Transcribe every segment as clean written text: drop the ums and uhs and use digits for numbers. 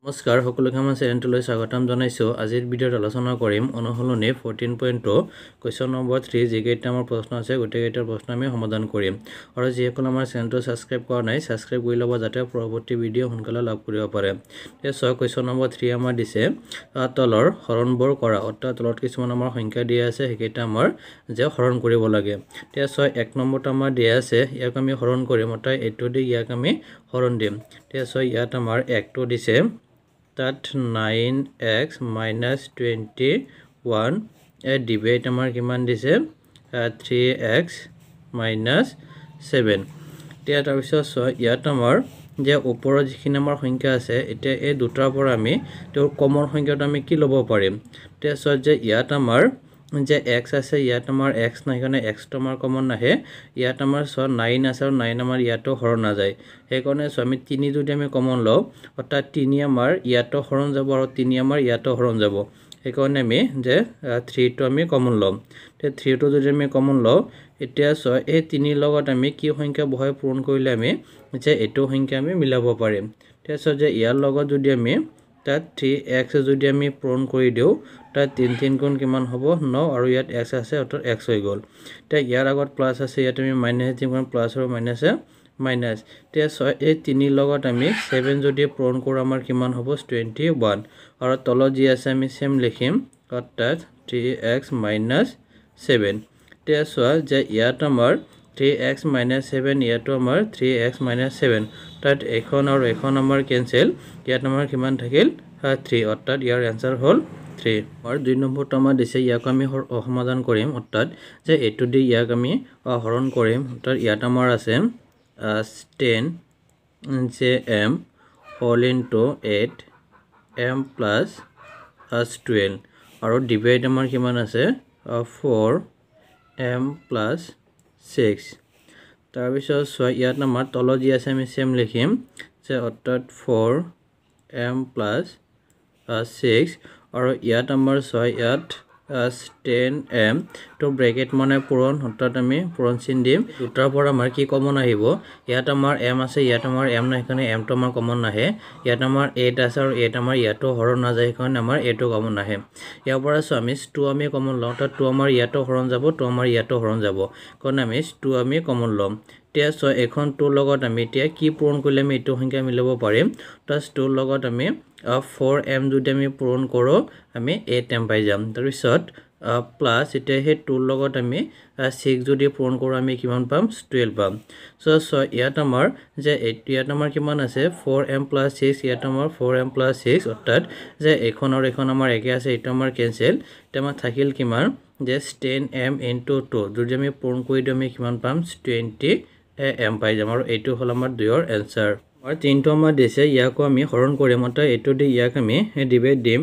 নমস্কাৰ সকলোকে আমাৰ চেনেলটোলৈ স্বাগতম জনাইছো। আজিৰ ভিডিঅ'ত আলোচনা কৰিম অনুশীলনী 14.2 কুৱেশ্যন নম্বৰ 3 যিকেইটা আমাৰ প্ৰশ্ন আছে গোটেইকেইটাৰ প্ৰশ্ন আমি সমাধান কৰিম। আৰু যিসকল আমাৰ চেনেলটো ছাবস্ক্ৰাইব কৰা নাই ছাবস্ক্ৰাইব কৰি ল'ব যাতে পৰৱৰ্তী ভিডিঅ' সোনকালে লাভ কৰিব পাৰে। এই কুৱেশ্যন নম্বৰ 3 আমাৰ দিছে তলৰ হৰণবোৰ কৰা, অৰ্থাৎ তলত কিছুমান আমাৰ সংখ্যা দিয়া আছে সেইকেইটা আমাৰ যে হৰণ কৰিব লাগে। এতিয়া 1 নম্বৰটো আমাৰ দিয়া আছে, ইয়াক আমি হৰণ কৰিম, অৰ্থাৎ এইটো দি ইয়াক আমি হৰণ দিম। এতিয়া ইয়াত আমাৰ 1টো দিছে, তাত 9x - 21 ডিভাইড আমাৰ কিমান দিছে 3x - 7। এতিয়া তাৰপিছত ইয়াত আমাৰ যে ওপৰৰ যিখিনি আমাৰ সংখ্যা আছে, এতিয়া এই দুটাৰ পৰা আমি তেওঁৰ কমন সংখ্যাটো আমি কি ল'ব পাৰিম। এতিয়া যে ইয়াত আমাৰ যে x আছে, ইয়াত আমাৰ x নাই কাৰণে xটো আমাৰ কমন নাহে। ইয়াত আমাৰ 9 আছে আৰু 9 আমাৰ ইয়াতো হৰণ নাযায়, সেইকাৰণে আমি 3 যদি আমি কমন লওঁ, অৰ্থাৎ 3 আমাৰ ইয়াতো হৰণ যাব আৰু 3 আমাৰ ইয়াতো হৰণ যাব, সেইকাৰণে আমি যে 3টো আমি কমন ল'ম। এতিয়া 3টো যদি আমি কমন লওঁ, এতিয়া এই 3ৰ লগত আমি কি সংখ্যা বহাই পূৰণ কৰিলে আমি যে এইটো সংখ্যা আমি মিলাব পাৰিম। এতিয়া যে ইয়াৰ লগত যদি আমি তাত 3x যদি আমি পূৰণ কৰি দিওঁ, তাত 3 3 গুণ কিমান হ'ব 9, আৰু ইয়াত x আছে অৰ্থাৎ x হৈ গ'ল। এতিয়া ইয়াৰ আগত প্লাছ আছে, ইয়াত আমি মাইনাছ দিম কাৰণ প্লাছ আৰু মাইনাছে মাইনাছ। এতিয়া এই 3ৰ লগত আমি 7 যদি পূৰণ কৰোঁ আমাৰ কিমান হ'ব 21, আৰু তলত যি আছে আমি চেম লিখিম, অৰ্থাৎ 3x - 7। এতিয়া যে ইয়াত আমাৰ 3x - 7, ইয়াতো আমাৰ 3x - 7, তাত এখন আৰু এখন আমাৰ কেঞ্চেল, ইয়াত আমাৰ কিমান থাকিল 3, অৰ্থাৎ ইয়াৰ এনচাৰ হ'ল 3। আৰু 2 নম্বৰটো আমাৰ দিছে, ইয়াক আমি সমাধান কৰিম, অৰ্থাৎ যে এইটো দি ইয়াক আমি হৰণ কৰিম, অৰ্থাৎ ইয়াত আমাৰ আছে 10jm whole into 8m plus 12, আৰু ডিভাইড আমাৰ কিমান আছে 4m প্লাছ 6। তাৰপিছত ইয়াত আমাৰ তলত যি আছে আমি চেম লিখিম, যে অৰ্থাৎ 4m প্লাছ 6, আৰু ইয়াত আমাৰ ইয়াত 10m তো ব্ৰেকেট মানে পূৰণ, অৰ্থাৎ আমি পূৰণ চিন দিম। দুটাৰ পৰা আমাৰ কি কমন আহিব, ইয়াত আমাৰ m আছে, ইয়াত আমাৰ m নাই সেইকাৰণে mটো আমাৰ কমন নাহে। ইয়াত আমাৰ 8 আছে আৰু 8 আমাৰ ইয়াতো হৰণ নাযায়, সেইকাৰণে আমাৰ এইটো কমন নাহে। ইয়াৰ পৰা আমি 2 আমি কমন লওঁ, তাত 2 আমাৰ ইয়াতো হৰণ যাব, 2 আমাৰ ইয়াতো হৰণ যাব, কাৰণ আমি 2 আমি কমন ল'ম। এতিয়া এখন 2ৰ লগত আমি এতিয়া কি পূৰণ কৰিলে আমি এইটো সংখ্যা মিলাব পাৰিম, তাত 2ৰ লগত আমি 4m যদি আমি পূৰণ কৰোঁ আমি 8m পাই যাম। তাৰপিছত প্লাছ এতিয়া সেই 2ৰ লগত আমি 6 যদি পূৰণ কৰোঁ আমি কিমান পাম 12 পাম। ইয়াত আমাৰ যে ইয়াত আমাৰ কিমান আছে 4m প্লাছ 6, ইয়াত আমাৰ 4m প্লাছ 6, অৰ্থাৎ যে এইখন আৰু এইখন আমাৰ একে আছে, এইটো আমাৰ কেঞ্চেল। এতিয়া আমাৰ থাকিল কিমান যে 10m ইনটু 2 যদি আমি পূৰণ কৰি দিওঁ আমি কিমান পাম 20m পাই যাম, আৰু এইটো হ'ল আমাৰ 2ৰ এনচাৰ। আৰু 3টো আমাৰ দিছে, ইয়াকো আমি হৰণ কৰিম, অৰ্থাৎ এইটো দি ইয়াক আমি ডিভাইড দিম।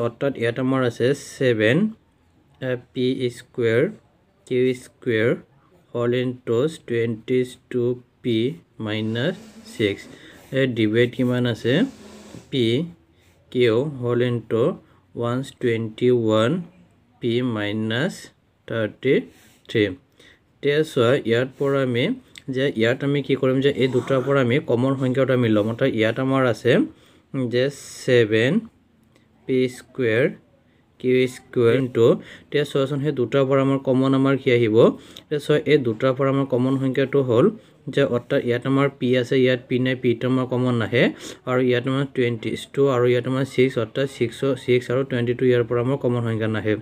অৰ্থাৎ ইয়াত আমাৰ আছে 7p square q square whole into 22p minus 6, divide কিমান আছে p q whole into 121p minus 33। এতিয়া ইয়াৰ পৰা আমি যে ইয়াত আমি কি কৰিম, যে এই দুটাৰ পৰা আমি কমন সংখ্যাটো আমি ল'ম, অৰ্থাৎ ইয়াত আমাৰ আছে যে 7p square q square into, এতিয়া চোৱাচোন সেই দুটাৰ পৰা আমাৰ কমন আমাৰ কি আহিব, এতিয়া এই দুটাৰ পৰা আমাৰ কমন সংখ্যাটো হ'ল যে অৰ্থাৎ ইয়াত আমাৰ p আছে, ইয়াত p নাই, pটো আমাৰ কমন নাহে, আৰু ইয়াত আমাৰ 22 আৰু ইয়াত আমাৰ 6, অৰ্থাৎ 6 আৰু 22 ইয়াৰ পৰা আমাৰ কমন সংখ্যা নাহে।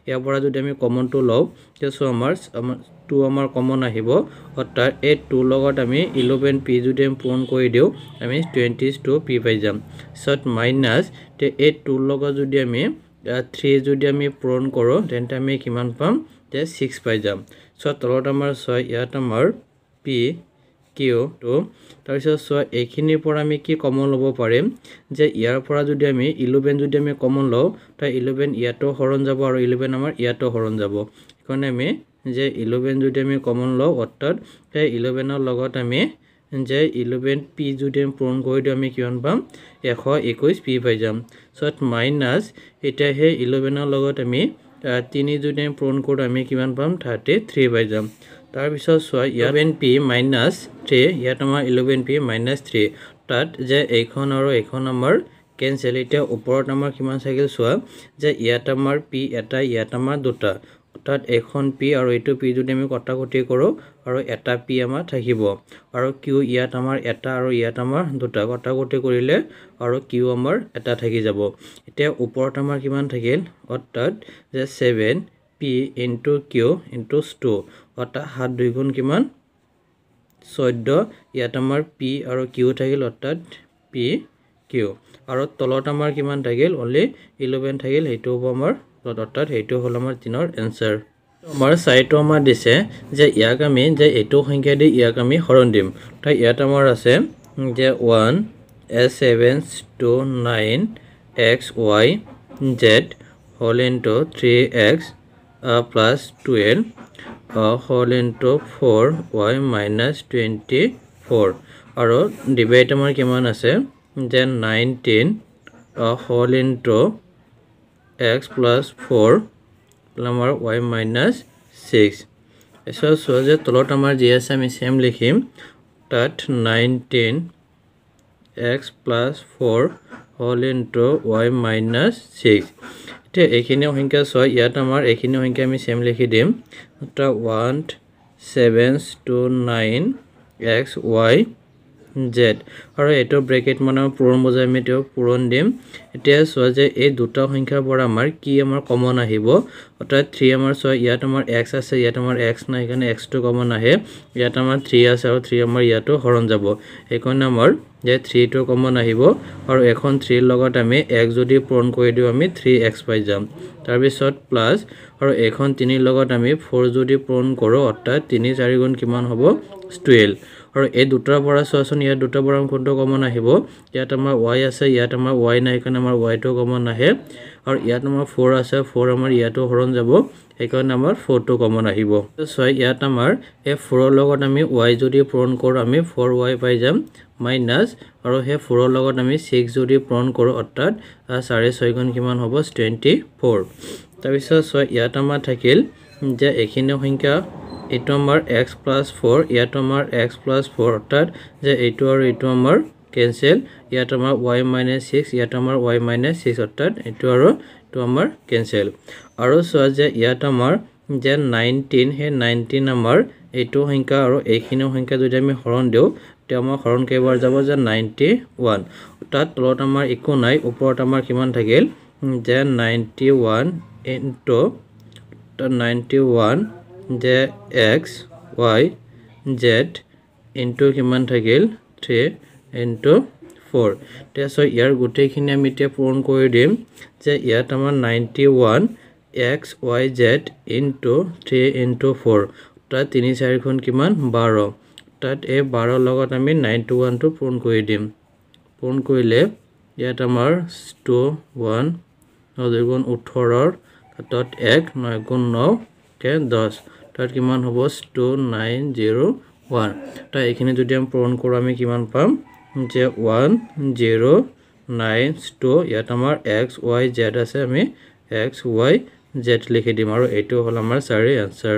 ইয়াৰ পৰা যদি আমি কমনটো লওঁ, তেতিয়া আমাৰ 2 আমাৰ কমন আহিব, অৰ্থাৎ এই 2ৰ লগত আমি 11p যদি আমি পূৰণ কৰি দিওঁ আমি 22p পাই যাম। মাইনাছ এই 2ৰ লগত যদি আমি 3 যদি আমি পূৰণ কৰোঁ তেন্তে আমি কিমান পাম যে 6 পাই যাম। তলত আমাৰ ইয়াত আমাৰ p q টো, তাৰপিছত এইখিনিৰ পৰা আমি কি কমন ল'ব পাৰিম, যে ইয়াৰ পৰা যদি আমি 11 যদি আমি কমন লওঁ, তাই 11 ইয়াতো হৰণ যাব আৰু 11 আমাৰ ইয়াতো হৰণ যাব, সেইকাৰণে আমি যে 11 যদি আমি কমন লওঁ, অৰ্থাৎ সেই 11ৰ লগত আমি যে 11p যদি আমি পূৰণ কৰি দিওঁ আমি কিমান পাম 121p পাই যাম। মাইনাছ এতিয়া সেই 11ৰ লগত আমি 3 যদি আমি পূৰণ কৰোঁ আমি কিমান পাম 33 পাই যাম। তাৰপিছত 11p মাইনাছ 3, ইয়াত আমাৰ 11p মাইনাছ 3, তাত যে এইখন আৰু এইখন আমাৰ কেনসেল এতিয়া ওপৰত আমাৰ কিমান থাকিল চোৱা যে ইয়াত আমাৰ p এটা ইয়াত আমাৰ দুটা অৰ্থাৎ এখন p আৰু এইটো p যদি আমি কটাকটি কৰোঁ আৰু এটা p আমাৰ থাকিব আৰু q ইয়াত আমাৰ এটা আৰু ইয়াত আমাৰ দুটা কটাকটি কৰিলে আৰু q আমাৰ এটা থাকি যাব এতিয়া ওপৰত আমাৰ কিমান থাকিল অৰ্থাৎ যে 7p into q into 2 অৰ্থাৎ 7 2 গুণ কিমান 14 ইয়াত আমাৰ p আৰু q থাকিল অৰ্থাৎ p q আৰু তলত আমাৰ কিমান থাকিল অনলি 11 থাকিল হেতু হ'ব আমাৰ অৰ্থাৎ হেতু হ'ল আমাৰ 3 ৰ এনসাৰ আমাৰ সাইটো আমাৰ দিছে যে ইয়াক আমি যে এইটো সংখ্যা দি ইয়াক আমি হৰণ দিম তাই ইয়াত আমাৰ আছে যে 1 s7 to 9 xy z whole into 3x plus 12 whole into 4y minus 24 আৰু ডিভাইড আমাৰ কিমান আছে যে 19 whole into x plus 4 আমাৰ y minus 6 এসো সো যে তলত আমাৰ যি আছে আমি সেম লিখিম তাত 19 x plus 4 whole into y minus 6 এতিয়া এইখিনি সংখ্যা ছয় ইয়াত আমাৰ এইখিনি সংখ্যা আমি সেম লিখি দিম তা 1 7 to 9 x y z আৰু এটো ব্ৰেকেট মানে পূৰণ বুজাই আমি তেও পূৰণ দিম এতিয়া চোৱা যে এই দুটা সংখ্যাৰ পৰা আমাৰ কি আমাৰ কমন আহিব অৰ্থাৎ 3 আমাৰ চোৱা ইয়াত আমাৰ x আছে ইয়াত আমাৰ x নাই কাৰণে x টো কমন আহে ইয়াত আমাৰ 3 আছে আৰু 3 আমাৰ ইয়াতো হৰণ যাব এইখন আমাৰ যে 3 টো কমন আহিব আৰু এখন 3 লগত আমি x যদি পূৰণ কৰি দিও আমি 3x পাই যাম তাৰ পিছত প্লাস আৰু এখন 3 লগত আমি 4 যদি পূৰণ কৰো অৰ্থাৎ 3 4 গুণ কিমান হ'ব 12 আৰু এই দুটাৰ পৰা চোৱাচোন ইয়াত দুটা পৰা কোনটো কমন আহিব ইয়াত আমাৰ y আছে ইয়াত আমাৰ y নাই কাৰণে আমাৰ y টো কমন আহে আৰু ইয়াত আমাৰ 4 আছে 4 আমাৰ ইয়াতো হৰণ যাব এইকাৰণে আমাৰ 4 টো কমন আহিব সো ইয়াত আমাৰ এই 4 ৰ লগত আমি y যদি পূৰণ কৰো আমি 4y পাই যাম মাইনাস আৰু হে 4 ৰ লগত আমি 6 যদি পূৰণ কৰো অৰ্থাৎ 6.5 গুণ কিমান হ'ব 24 তাৰ পিছত সো ইয়াত আমাৰ থাকিল যে এইখিনি সংখ্যা এটো আমাৰ x plus 4 ইয়াত আমাৰ x plus 4 অৰ্থাৎ যে এইটো আৰু এইটো আমাৰ কেনসেল ইয়াত আমাৰ y minus 6 ইয়াত আমাৰ y minus 6 অৰ্থাৎ এইটো আৰু এইটো আমাৰ কেনসেল আৰু চোৱা যে ইয়াত আমাৰ যে 19 হে 19 আমাৰ এইটো সংখ্যা আৰু এইখিনি সংখ্যা যদি আমি হৰণ দিও তে আমাৰ হৰণ কেইবাৰ যাব যে 91 অৰ্থাৎ তলত আমাৰ একো নাই ওপৰত আমাৰ কিমান থাকিল যে 91 into 91 যে x y z into কিমান থাকিল 3 into 4 তেso ইয়াৰ গুটেখিনি আমি তে পূৰণ কৰি দিম যে ইয়াত আমাৰ 91 x y z into 3 into 4 তা 3 4 গুণ কিমান 12 তাত এই 12 লগত আমি 91 টো পূৰণ কৰি দিম পূৰণ কৰিলে ইয়াত আমাৰ 2 1 9 গুণ 18 তাত 1 9 গুণ 9 কে 10 তাত কিমান হ'ব 2901 তা এইখিনি যদি আমি পূৰণ কৰো আমি কিমান পাম যে 1092 ইয়াত আমাৰ x y z আছে আমি x y z লিখি দিম আৰু এইটো হ'ল আমাৰ 4 এনসাৰ